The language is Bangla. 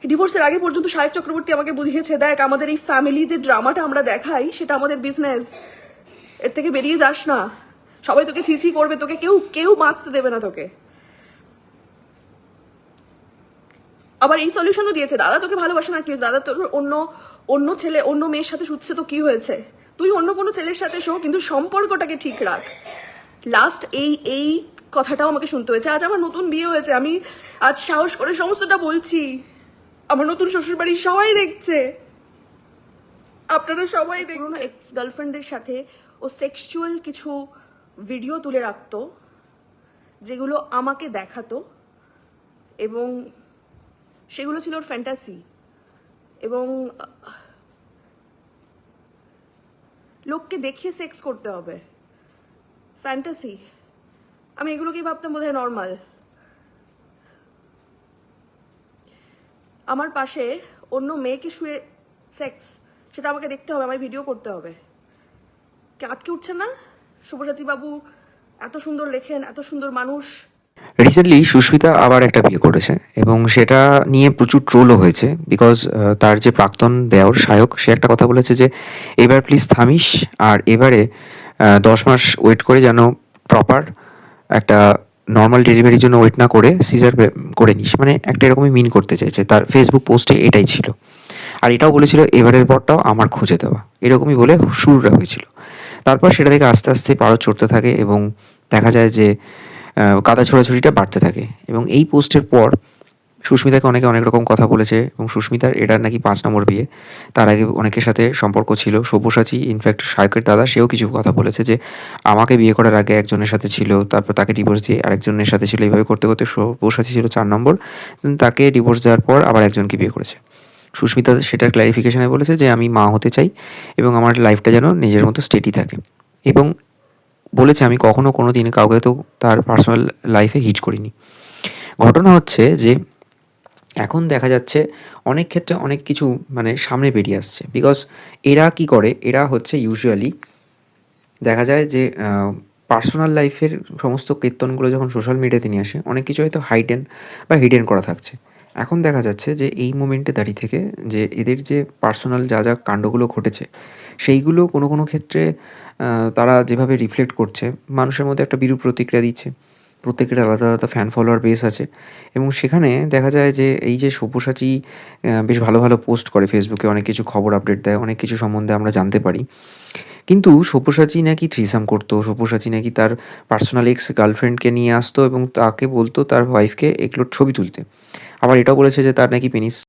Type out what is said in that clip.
ডিভোর্সের আগে পর্যন্ত সাহেব চক্রবর্তী আমাকে বুঝিয়েছে, দেখ আমাদের এই ফ্যামিলি যে ড্রামাটা আমরা দেখাই সেটা আমাদের বিজনেস, এর থেকে বেরিয়ে যাস না, সবাই তোকে ছিছি করবে, তোকে কেউ কেউ বাঁচতে দেবে না তোকে। আবার এই সলিউশনও দিয়েছে, দাদা তোকে ভালোবাসে না, কি দাদা তোর অন্য অন্য ছেলে অন্য মেয়ের সাথে শুচ্ছে তো কি হয়েছে, তুই অন্য কোনো ছেলের সাথে শো, কিন্তু সম্পর্কটাকে ঠিক রাখ। লাস্ট এই কথাটাও আমাকে শুনতে হয়েছে। আজ আমার নতুন বিয়ে হয়েছে, আমি আজ সাহস করে সমস্তটা বলছি, আমার নতুন শ্বশুরবাড়ির সবাই দেখছে, আপনারা সবাই দেখুন। এক্স গার্লফ্রেন্ডের সাথে ও সেক্সুয়াল কিছু ভিডিও তুলে রাখতো যেগুলো আমাকে দেখাতো, এবং সেগুলো ছিল ওর ফ্যান্টাসি, এবং লোককে দেখিয়ে সেক্স করতে হবে, ফ্যান্টাসি। আমি এগুলোকেই ভাবতাম বোধহয় নর্মাল। আমার পাশে অন্য মেয়েকে শুয়ে সেক্স, সেটা আমাকে দেখতে হবে, আমায় ভিডিও করতে হবে। আটকে উঠছে না? শুভসাচী বাবু এত সুন্দর লেখেন, এত সুন্দর মানুষ। রিসেন্টলি সুস্মিতা আবার একটা বিয়ে করেছে এবং সেটা নিয়ে প্রচুর ট্রোলও হয়েছে, বিকজ তার যে প্রাক্তন দেওর সায়ক, সে একটা কথা বলেছে যে এবার প্লিজ থামিস, আর এবারে 10 মাস ওয়েট করে যেন প্রপার একটা নর্মাল ডেলিভারির জন্য ওয়েট না করে সিজার করে নিস, মানে একটা এরকমই মিন করতে চাইছে। তার ফেসবুক পোস্টে এটাই ছিল, আর এটাও বলেছিল এবারের পরটাও আমার খুঁজে দেওয়া, এরকমই বলে শুরুটা হয়েছিল। তারপর সেটা থেকে আস্তে আস্তে পারদ চড়তে থাকে এবং দেখা যায় যে কাদা ছোড়াছুড়িটা বাড়তে থাকে। এবং এই পোস্টের পর সুস্মিতাকে অনেকে অনেক রকম কথা বলেছে, এবং সুস্মিতার এটা নাকি 5 নম্বর বিয়ে, তার আগে অনেকের সাথে সম্পর্ক ছিল। সব্যসাচী, ইনফ্যাক্ট সায়কের দাদা, সেও কিছু কথা বলেছে যে আমাকে বিয়ে করার আগে একজনের সাথে ছিল, তারপর তাকে ডিভোর্স দিয়ে আরেকজনের সাথে ছিল, এইভাবে করতে করতে সব্যসাচী ছিল 4 নম্বর, তাকে ডিভোর্স দেওয়ার পর আবার একজনকে বিয়ে করেছে। সুস্মিতা সেটার ক্ল্যারিফিকেশনে বলেছে যে আমি মা হতে চাই এবং আমার লাইফটা যেন নিজের মতো স্টেডি থাকে, এবং বলেছে আমি কখনো কোনো দিন কাউকে তো তার পার্সোনাল লাইফে হিট করিনি। ঘটনা হচ্ছে যে এখন দেখা যাচ্ছে অনেক ক্ষেত্রে অনেক কিছু মানে সামনে বেরিয়ে আসছে, বিকজ এরা কি করে, এরা হচ্ছে ইউজুয়ালি দেখা যায় যে পার্সোনাল লাইফের সমস্ত কীর্তনগুলো যখন সোশ্যাল মিডিয়াতে নিয়ে আসে, অনেক কিছু হয়তো হাইডেন বা হিডেন করা থাকছে। এখন দেখা যাচ্ছে যে এই মোমেন্টে দাঁড়িয়ে থেকে যে এদের যে পার্সোনাল যা যা কাণ্ডগুলো ঘটেছে, সেইগুলো কোনো কোনো ক্ষেত্রে তারা যেভাবে রিফ্লেক্ট করছে, মানুষের মধ্যে একটা বিরূপ প্রতিক্রিয়া দিচ্ছে। প্রত্যেকের আলাদা আলাদা ফ্যান ফলোয়ার বেস আছে, এবং সেখানে দেখা যায় যে এই যে সব্যসাচী বেশ ভালো ভালো পোস্ট করে ফেসবুকে, অনেক কিছু খবর আপডেট দেয়, অনেক কিছু সম্বন্ধে আমরা জানতে পারি। কিন্তু সব্যসাচী নাকি থ্রিসাম করতো, সব্যসাচী নাকি তার পার্সোনাল এক্স গার্লফ্রেন্ডকে নিয়ে আসতো এবং তাকে বলতো তার ওয়াইফকে এগুলোর ছবি তুলতে। আবার এটাও বলেছে যে তার নাকি পেনিস